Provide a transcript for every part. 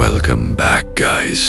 Welcome back, guys.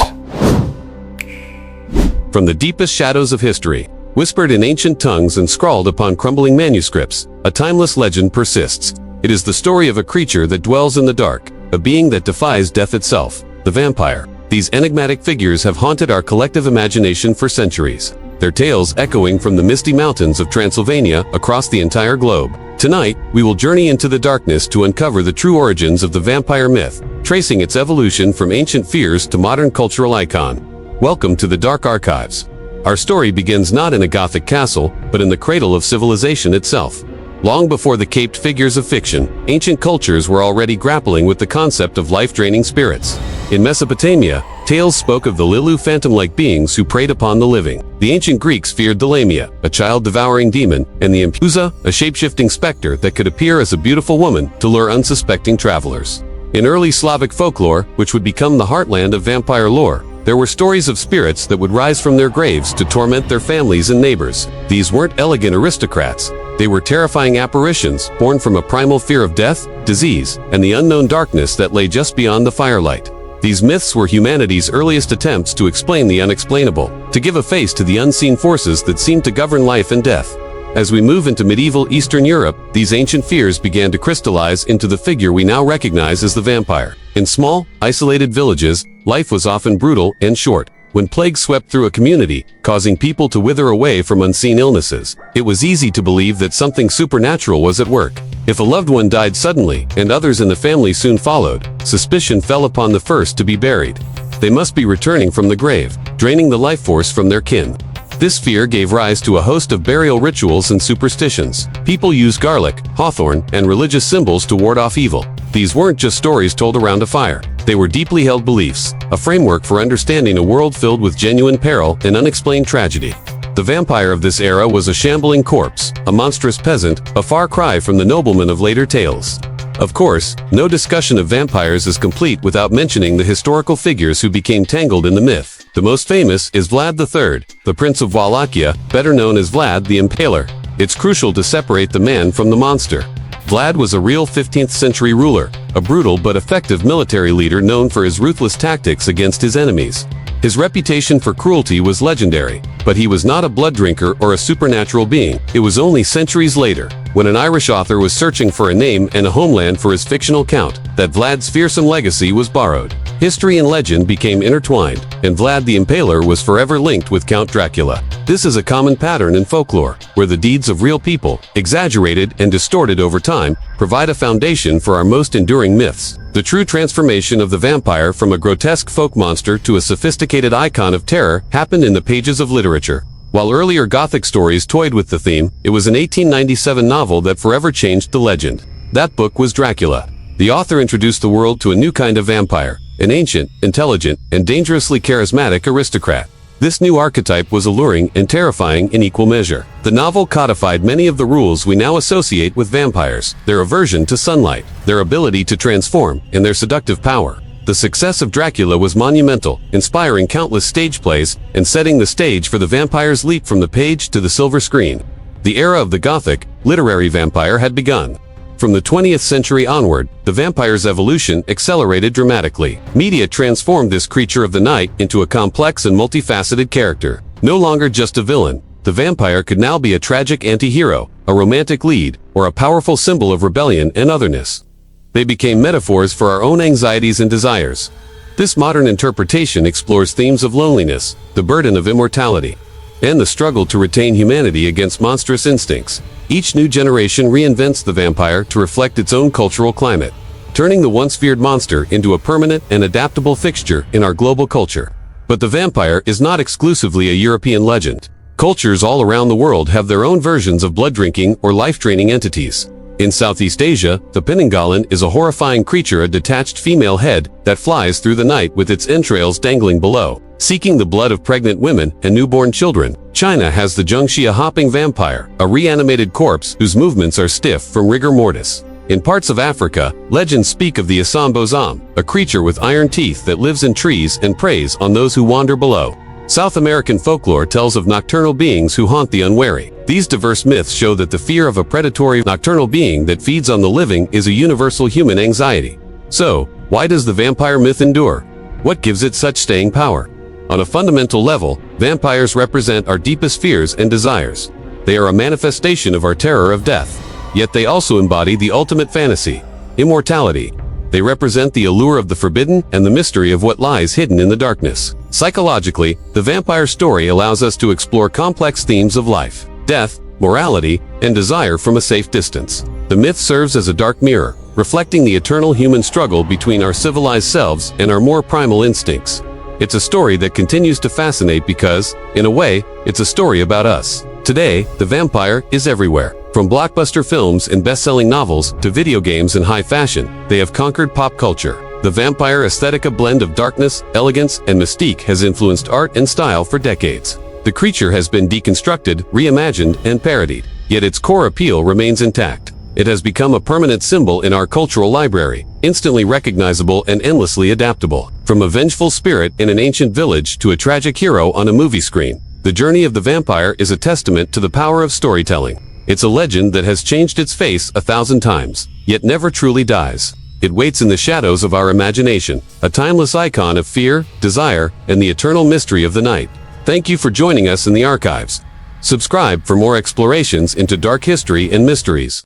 From the deepest shadows of history, whispered in ancient tongues and scrawled upon crumbling manuscripts, a timeless legend persists. It is the story of a creature that dwells in the dark, a being that defies death itself, the vampire. These enigmatic figures have haunted our collective imagination for centuries, their tales echoing from the misty mountains of Transylvania across the entire globe. Tonight, we will journey into the darkness to uncover the true origins of the vampire myth, tracing its evolution from ancient fears to modern cultural icon. Welcome to the Dark Archives. Our story begins not in a Gothic castle, but in the cradle of civilization itself. Long before the caped figures of fiction, ancient cultures were already grappling with the concept of life-draining spirits. In Mesopotamia, tales spoke of the Lilu phantom-like beings who preyed upon the living. The ancient Greeks feared the Lamia, a child-devouring demon, and the Impusa, a shape-shifting specter that could appear as a beautiful woman to lure unsuspecting travelers. In early Slavic folklore, which would become the heartland of vampire lore, there were stories of spirits that would rise from their graves to torment their families and neighbors. These weren't elegant aristocrats. They were terrifying apparitions, born from a primal fear of death, disease, and the unknown darkness that lay just beyond the firelight. These myths were humanity's earliest attempts to explain the unexplainable, to give a face to the unseen forces that seemed to govern life and death. As we move into medieval Eastern Europe, these ancient fears began to crystallize into the figure we now recognize as the vampire. In small, isolated villages, life was often brutal and short. When plague swept through a community, causing people to wither away from unseen illnesses, it was easy to believe that something supernatural was at work. If a loved one died suddenly, and others in the family soon followed, suspicion fell upon the first to be buried. They must be returning from the grave, draining the life force from their kin. This fear gave rise to a host of burial rituals and superstitions. People used garlic, hawthorn, and religious symbols to ward off evil. These weren't just stories told around a fire. They were deeply held beliefs, a framework for understanding a world filled with genuine peril and unexplained tragedy. The vampire of this era was a shambling corpse, a monstrous peasant, a far cry from the nobleman of later tales. Of course, no discussion of vampires is complete without mentioning the historical figures who became tangled in the myth. The most famous is Vlad III, the Prince of Wallachia, better known as Vlad the Impaler. It's crucial to separate the man from the monster. Vlad was a real 15th century ruler, a brutal but effective military leader known for his ruthless tactics against his enemies. His reputation for cruelty was legendary, but he was not a blood drinker or a supernatural being. It was only centuries later, when an Irish author was searching for a name and a homeland for his fictional count, that Vlad's fearsome legacy was borrowed. History and legend became intertwined, and Vlad the Impaler was forever linked with Count Dracula. This is a common pattern in folklore, where the deeds of real people, exaggerated and distorted over time, provide a foundation for our most enduring myths. The true transformation of the vampire from a grotesque folk monster to a sophisticated icon of terror happened in the pages of literature. While earlier Gothic stories toyed with the theme, it was an 1897 novel that forever changed the legend. That book was Dracula. The author introduced the world to a new kind of vampire, an ancient, intelligent, and dangerously charismatic aristocrat. This new archetype was alluring and terrifying in equal measure. The novel codified many of the rules we now associate with vampires: their aversion to sunlight, their ability to transform, and their seductive power. The success of Dracula was monumental, inspiring countless stage plays and setting the stage for the vampire's leap from the page to the silver screen. The era of the Gothic, literary vampire had begun. From the 20th century onward, the vampire's evolution accelerated dramatically. Media transformed this creature of the night into a complex and multifaceted character. No longer just a villain, the vampire could now be a tragic anti-hero, a romantic lead, or a powerful symbol of rebellion and otherness. They became metaphors for our own anxieties and desires. This modern interpretation explores themes of loneliness, the burden of immortality, and the struggle to retain humanity against monstrous instincts. Each new generation reinvents the vampire to reflect its own cultural climate, turning the once feared monster into a permanent and adaptable fixture in our global culture. But the vampire is not exclusively a European legend. Cultures all around the world have their own versions of blood-drinking or life-draining entities. In Southeast Asia, the Penanggalan is a horrifying creature, a detached female head that flies through the night with its entrails dangling below, seeking the blood of pregnant women and newborn children. China has the Zhengxi, a hopping vampire, a reanimated corpse whose movements are stiff from rigor mortis. In parts of Africa, legends speak of the Asambozam, a creature with iron teeth that lives in trees and preys on those who wander below. South American folklore tells of nocturnal beings who haunt the unwary. These diverse myths show that the fear of a predatory nocturnal being that feeds on the living is a universal human anxiety. So, why does the vampire myth endure? What gives it such staying power? On a fundamental level, vampires represent our deepest fears and desires. They are a manifestation of our terror of death. Yet they also embody the ultimate fantasy, immortality. They represent the allure of the forbidden and the mystery of what lies hidden in the darkness. Psychologically, the vampire story allows us to explore complex themes of life, death, morality, and desire from a safe distance. The myth serves as a dark mirror, reflecting the eternal human struggle between our civilized selves and our more primal instincts. It's a story that continues to fascinate because, in a way, it's a story about us. Today, the vampire is everywhere. From blockbuster films and best-selling novels to video games and high fashion, they have conquered pop culture. The vampire aesthetic, a blend of darkness, elegance, and mystique, has influenced art and style for decades. The creature has been deconstructed, reimagined, and parodied, yet its core appeal remains intact. It has become a permanent symbol in our cultural library, instantly recognizable and endlessly adaptable. From a vengeful spirit in an ancient village to a tragic hero on a movie screen, the journey of the vampire is a testament to the power of storytelling. It's a legend that has changed its face 1,000 times, yet never truly dies. It waits in the shadows of our imagination, a timeless icon of fear, desire, and the eternal mystery of the night. Thank you for joining us in the archives. Subscribe for more explorations into dark history and mysteries.